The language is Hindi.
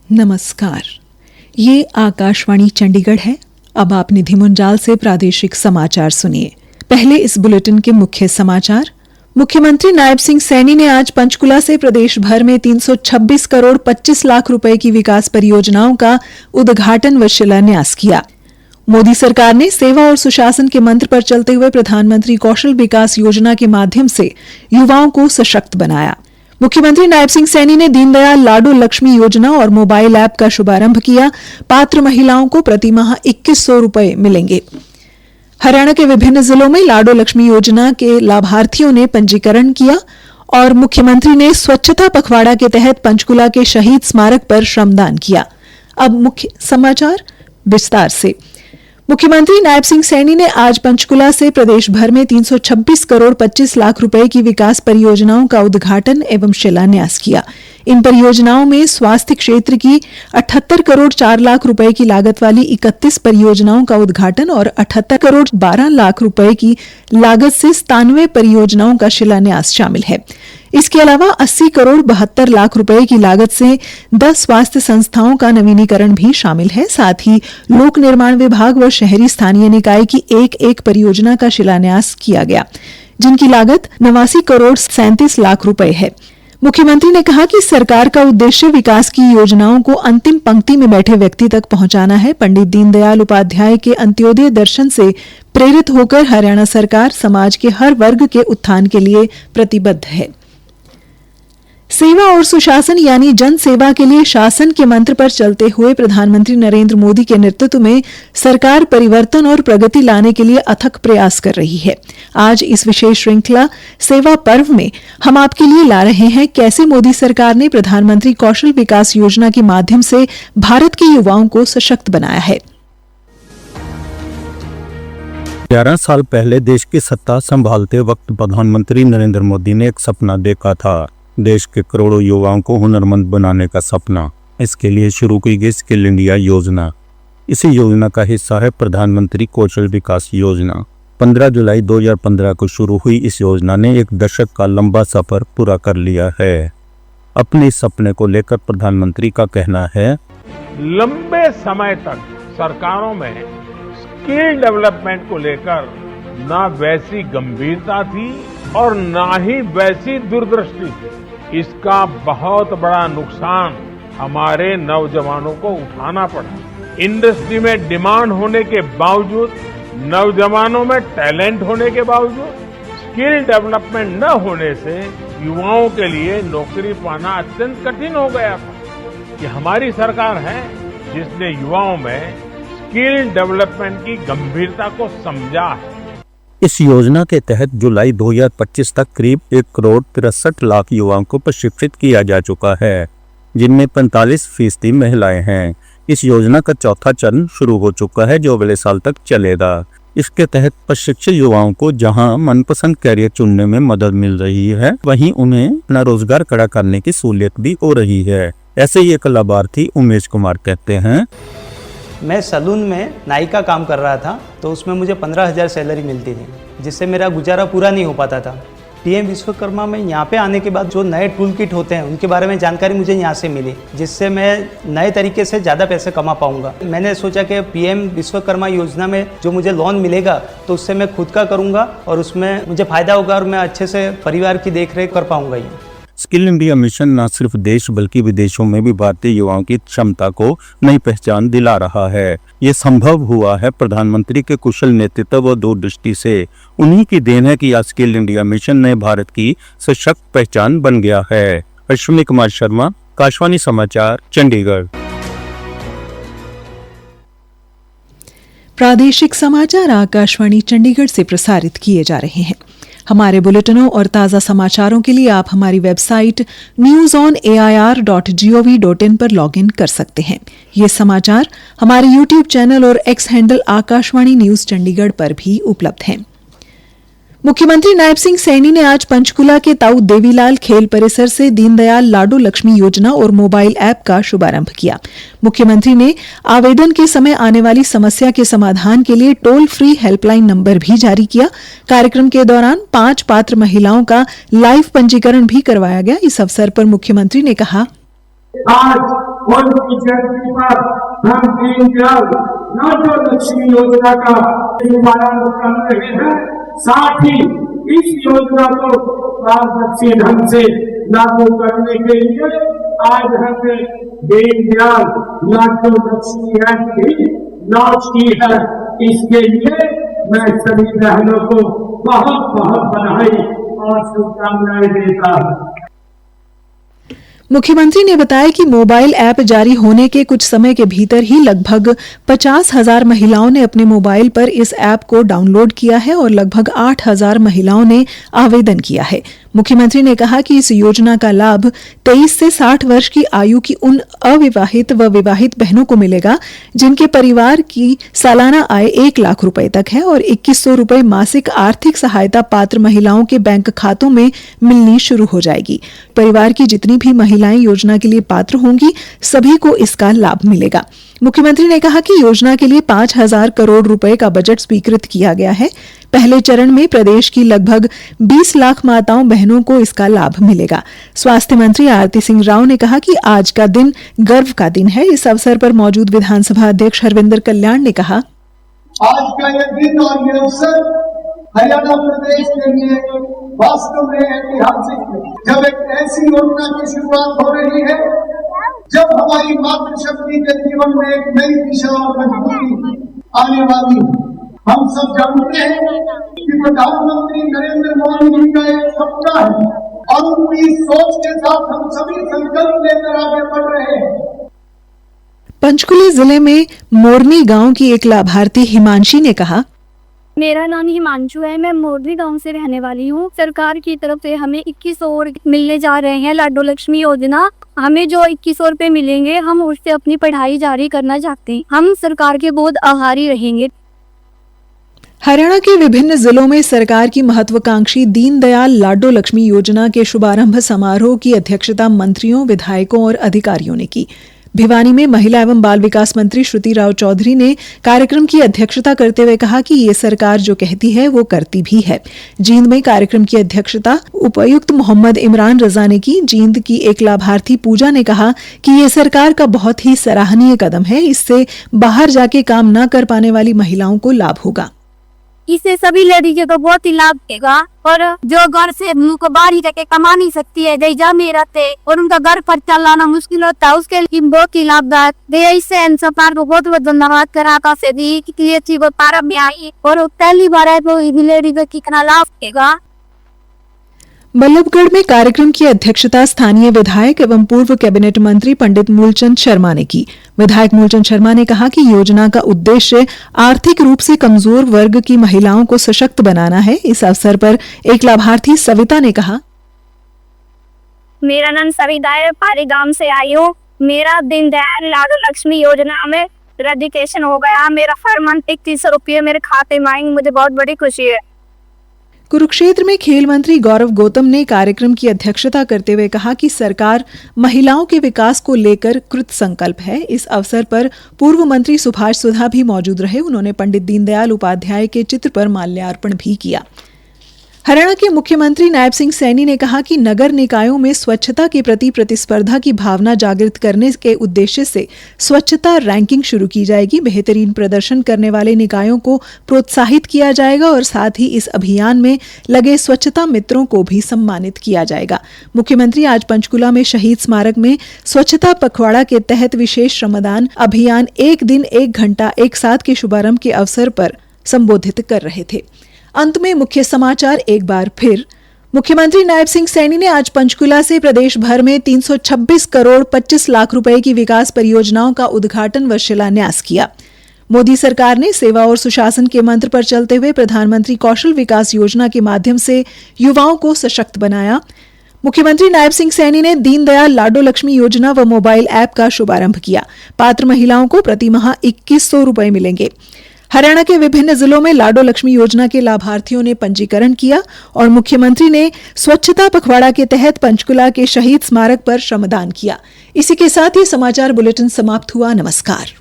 नमस्कार, ये आकाशवाणी चंडीगढ़ है। अब आप निधि मुंजाल से प्रादेशिक समाचार सुनिए। पहले इस बुलेटिन के मुख्य समाचार। मुख्यमंत्री नायब सिंह सैनी ने आज पंचकुला से प्रदेश भर में 326 करोड़ 25 लाख रुपए की विकास परियोजनाओं का उद्घाटन व शिलान्यास किया। मोदी सरकार ने सेवा और सुशासन के मंत्र पर चलते हुए प्रधानमंत्री कौशल विकास योजना के माध्यम से युवाओं को सशक्त बनाया। मुख्यमंत्री नायब सिंह सैनी ने दीनदयाल लाडो लक्ष्मी योजना और मोबाइल ऐप का शुभारंभ किया। पात्र महिलाओं को प्रतिमाह 2100 रुपए मिलेंगे। हरियाणा के विभिन्न जिलों में लाडो लक्ष्मी योजना के लाभार्थियों ने पंजीकरण किया और मुख्यमंत्री ने स्वच्छता पखवाड़ा के तहत पंचकुला के शहीद स्मारक पर श्रमदान किया। अब मुख्य समाचार विस्तार से। मुख्यमंत्री नायब सिंह सैनी ने आज पंचकुला से प्रदेश भर में 326 करोड़ 25 लाख रुपए की विकास परियोजनाओं का उद्घाटन एवं शिलान्यास किया। इन परियोजनाओं में स्वास्थ्य क्षेत्र की 78 करोड़ 4 लाख रुपए की लागत वाली 31 परियोजनाओं का उद्घाटन और 78 करोड़ 12 लाख रुपए की लागत से 97 परियोजनाओं का शिलान्यास शामिल है। इसके अलावा 80 करोड़ 72 लाख रुपए की लागत से 10 स्वास्थ्य संस्थाओं का नवीनीकरण भी शामिल है। साथ ही लोक निर्माण विभाग व शहरी स्थानीय निकाय की एक परियोजना का शिलान्यास किया गया, जिनकी लागत 89 करोड़ 37 लाख रुपए है। मुख्यमंत्री ने कहा कि सरकार का उद्देश्य विकास की योजनाओं को अंतिम पंक्ति में बैठे व्यक्ति तक पहुंचाना है। पंडित दीनदयाल उपाध्याय के अंत्योदय दर्शन से प्रेरित होकर हरियाणा सरकार समाज के हर वर्ग के उत्थान के लिए प्रतिबद्ध है। सेवा और सुशासन यानी जन सेवा के लिए शासन के मंत्र पर चलते हुए प्रधानमंत्री नरेंद्र मोदी के नेतृत्व में सरकार परिवर्तन और प्रगति लाने के लिए अथक प्रयास कर रही है। आज इस विशेष श्रृंखला सेवा पर्व में हम आपके लिए ला रहे हैं कैसे मोदी सरकार ने प्रधानमंत्री कौशल विकास योजना के माध्यम से भारत के युवाओं को सशक्त बनाया है। 11 साल पहले देश की सत्ता संभालते वक्त प्रधानमंत्री नरेंद्र मोदी ने एक सपना देखा था, देश के करोड़ों युवाओं को हुनरमंद बनाने का सपना। इसके लिए शुरू की गई स्किल इंडिया योजना। इसी योजना का हिस्सा है प्रधानमंत्री कौशल विकास योजना। 15 जुलाई 2015 को शुरू हुई इस योजना ने एक दशक का लंबा सफर पूरा कर लिया है। अपने सपने को लेकर प्रधानमंत्री का कहना है, लंबे समय तक सरकारों में स्किल डेवलपमेंट को लेकर ना वैसी गंभीरता थी और ना ही वैसी दूरदृष्टि थी। इसका बहुत बड़ा नुकसान हमारे नौजवानों को उठाना पड़ा। इंडस्ट्री में डिमांड होने के बावजूद, नौजवानों में टैलेंट होने के बावजूद स्किल डेवलपमेंट न होने से युवाओं के लिए नौकरी पाना अत्यंत कठिन हो गया था। ये हमारी सरकार है जिसने युवाओं में स्किल डेवलपमेंट की गंभीरता को समझा है। इस योजना के तहत जुलाई 2025 तक करीब 1 करोड़ 63 लाख युवाओं को प्रशिक्षित किया जा चुका है, जिनमें 45% महिलाएं हैं। इस योजना का चौथा चरण शुरू हो चुका है, जो अगले साल तक चलेगा। इसके तहत प्रशिक्षित युवाओं को जहां मनपसंद कैरियर चुनने में मदद मिल रही है, वहीं उन्हें अपना रोजगार खड़ा करने की सहूलियत भी हो रही है। ऐसे ही एक लाभार्थी उमेश कुमार कहते हैं, मैं सलून में नाई का काम कर रहा था, तो उसमें मुझे 15,000 सैलरी मिलती थी, जिससे मेरा गुजारा पूरा नहीं हो पाता था। पीएम विश्वकर्मा में यहाँ पे आने के बाद जो नए टूल किट होते हैं उनके बारे में जानकारी मुझे यहाँ से मिली, जिससे मैं नए तरीके से ज़्यादा पैसे कमा पाऊँगा। मैंने सोचा कि पीएम विश्वकर्मा योजना में जो मुझे लोन मिलेगा तो उससे मैं खुद का करूँगा और उसमें मुझे फ़ायदा होगा और मैं अच्छे से परिवार की देखरेख कर पाऊँगा। ये स्किल इंडिया मिशन न सिर्फ देश बल्कि विदेशों में भी भारतीय युवाओं की क्षमता को नई पहचान दिला रहा है। ये संभव हुआ है प्रधानमंत्री के कुशल नेतृत्व व दूरदृष्टि से। उन्हीं की देन है कि आज स्किल इंडिया मिशन नए भारत की सशक्त पहचान बन गया है। अश्विनी कुमार शर्मा, आकाशवाणी समाचार, चंडीगढ़। प्रादेशिक समाचार आकाशवाणी चंडीगढ़ से प्रसारित किए जा रहे हैं। हमारे बुलेटिनों और ताज़ा समाचारों के लिए आप हमारी वेबसाइट newsonair.gov.in पर लॉगिन कर सकते हैं। ये समाचार हमारे YouTube चैनल और x handle Akashvani news Chandigarh पर भी उपलब्ध हैं। मुख्यमंत्री नायब सिंह सैनी ने आज पंचकुला के ताऊ देवीलाल खेल परिसर से दीनदयाल लाडो लक्ष्मी योजना और मोबाइल ऐप का शुभारंभ किया। मुख्यमंत्री ने आवेदन के समय आने वाली समस्या के समाधान के लिए टोल फ्री हेल्पलाइन नंबर भी जारी किया। कार्यक्रम के दौरान 5 पात्र महिलाओं का लाइव पंजीकरण भी करवाया गया। इस अवसर पर मुख्यमंत्री ने कहा, आज उनकी जयंती पर हम दीनदयाल लक्ष्मी योजना का शुभारंभ कर रहे हैं। साथ ही इस योजना को पारदर्शी ढंग से लागू करने के लिए आज हमने दीनदयाल लक्ष्मी ऐप भी लॉन्च की है। इसके लिए मैं सभी बहनों को बहुत बहुत बधाई और शुभकामनाएं देता हूँ। मुख्यमंत्री ने बताया कि मोबाइल ऐप जारी होने के कुछ समय के भीतर ही लगभग 50,000 महिलाओं ने अपने मोबाइल पर इस ऐप को डाउनलोड किया है और लगभग 8,000 महिलाओं ने आवेदन किया है। मुख्यमंत्री ने कहा कि इस योजना का लाभ 23 से 60 वर्ष की आयु की उन अविवाहित व विवाहित बहनों को मिलेगा जिनके परिवार की सालाना आय 1 लाख रुपए तक है और 2100 रुपए मासिक आर्थिक सहायता पात्र महिलाओं के बैंक खातों में मिलनी शुरू हो जाएगी। परिवार की जितनी भी महिलाएं योजना के लिए पात्र होंगी सभी को इसका लाभ मिलेगा। मुख्यमंत्री ने कहा कि योजना के लिए 5,000 करोड़ रुपए का बजट स्वीकृत किया गया है। पहले चरण में प्रदेश की लगभग 20 लाख माताओं बहनों को इसका लाभ मिलेगा। स्वास्थ्य मंत्री आरती सिंह राव ने कहा कि आज का दिन गर्व का दिन है। इस अवसर पर मौजूद विधानसभा अध्यक्ष हरविंदर कल्याण ने कहा, आज का ये दिन और ये अवसर हरियाणा प्रदेश के लिए वास्तव में ऐतिहासिक है, जब एक ऐसी योजना की शुरुआत हो रही है, जब हमारी मातृशक्ति के जीवन में एक नई दिशा और मजबूती आने वाली है। हम सब जानते हैं कि प्रधानमंत्री नरेंद्र मोदी जी का एक सपना है और उनकी सोच के साथ हम सभी संकल्प लेकर आगे बढ़ रहे हैं। पंचकुला जिले में मोरनी गांव की एक लाभार्थी हिमांशी ने कहा, मेरा नाम हिमांशु है, मैं मोरनी गांव से रहने वाली हूँ। सरकार की तरफ से हमें 2100 मिलने जा रहे हैं लाडो लक्ष्मी योजना। हमें जो 2100 रुपए मिलेंगे हम उससे अपनी पढ़ाई जारी करना चाहते हैं। हम सरकार के बहुत आभारी रहेंगे। हरियाणा के विभिन्न जिलों में सरकार की महत्वाकांक्षी दीनदयाल लाडो लक्ष्मी योजना के शुभारंभ समारोह की अध्यक्षता मंत्रियों, विधायकों और अधिकारियों ने की। भिवानी में महिला एवं बाल विकास मंत्री श्रुति राव चौधरी ने कार्यक्रम की अध्यक्षता करते हुए कहा कि ये सरकार जो कहती है वो करती भी है। जींद में कार्यक्रम की अध्यक्षता उपायुक्त मोहम्मद इमरान रजा ने की। जींद की एक लाभार्थी पूजा ने कहा कि ये सरकार का बहुत ही सराहनीय कदम है। इससे बाहर जाके काम न कर पाने वाली महिलाओं को लाभ होगा। इससे सभी लेडीज को बहुत ही लाभ देगा और जो घर से को बाहर ही जाके कमा नहीं सकती है, जैजा में रहते और उनका घर पर चलाना मुश्किल होता है, उसके लिए बहुत ही लाभदायक। इससे सरकार को बहुत बहुत धन्यवाद करा से दी कि ये चीज पारा में आई और पहली बार है तो लेडीज को कितना लाभ देगा। बल्लभगढ़ में कार्यक्रम की अध्यक्षता स्थानीय विधायक एवं पूर्व कैबिनेट मंत्री पंडित मूलचंद शर्मा ने की। विधायक मूलचंद शर्मा ने कहा कि योजना का उद्देश्य आर्थिक रूप से कमजोर वर्ग की महिलाओं को सशक्त बनाना है। इस अवसर पर एक लाभार्थी सविता ने कहा, मेरा नाम सविता है, पारी गांव से आई हूँ। मेरा दीनदयाल लाडो लक्ष्मी योजना में रजिस्ट्रेशन हो गया। मेरा हर मंथ 3100 रुपये मेरे खाते में आएंगे। मुझे बहुत बड़ी खुशी है। कुरुक्षेत्र में खेल मंत्री गौरव गौतम ने कार्यक्रम की अध्यक्षता करते हुए कहा कि सरकार महिलाओं के विकास को लेकर कृत संकल्प है। इस अवसर पर पूर्व मंत्री सुभाष सुधा भी मौजूद रहे। उन्होंने पंडित दीनदयाल उपाध्याय के चित्र पर माल्यार्पण भी किया। हरियाणा के मुख्यमंत्री नायब सिंह सैनी ने कहा कि नगर निकायों में स्वच्छता के प्रति प्रतिस्पर्धा की भावना जागृत करने के उद्देश्य से स्वच्छता रैंकिंग शुरू की जाएगी। बेहतरीन प्रदर्शन करने वाले निकायों को प्रोत्साहित किया जाएगा और साथ ही इस अभियान में लगे स्वच्छता मित्रों को भी सम्मानित किया जाएगा। मुख्यमंत्री आज पंचकुला में शहीद स्मारक में स्वच्छता पखवाड़ा के तहत विशेष श्रमदान अभियान 1 दिन 1 घंटा एक साथ के शुभारंभ के अवसर पर संबोधित कर रहे थे। अंत में मुख्य समाचार एक बार फिर। मुख्यमंत्री नायब सिंह सैनी ने आज पंचकुला से प्रदेश भर में 326 करोड़ 25 लाख रुपए की विकास परियोजनाओं का उद्घाटन व शिलान्यास किया। मोदी सरकार ने सेवा और सुशासन के मंत्र पर चलते हुए प्रधानमंत्री कौशल विकास योजना के माध्यम से युवाओं को सशक्त बनाया। मुख्यमंत्री नायब सिंह सैनी ने दीनदयाल लाडो लक्ष्मी योजना व मोबाइल ऐप का शुभारंभ किया। पात्र महिलाओं को प्रति माह 2100 रुपए मिलेंगे। हरियाणा के विभिन्न जिलों में लाडो लक्ष्मी योजना के लाभार्थियों ने पंजीकरण किया और मुख्यमंत्री ने स्वच्छता पखवाड़ा के तहत पंचकुला के शहीद स्मारक पर श्रमदान किया। इसी के साथ ये समाचार बुलेटिन समाप्त हुआ। नमस्कार।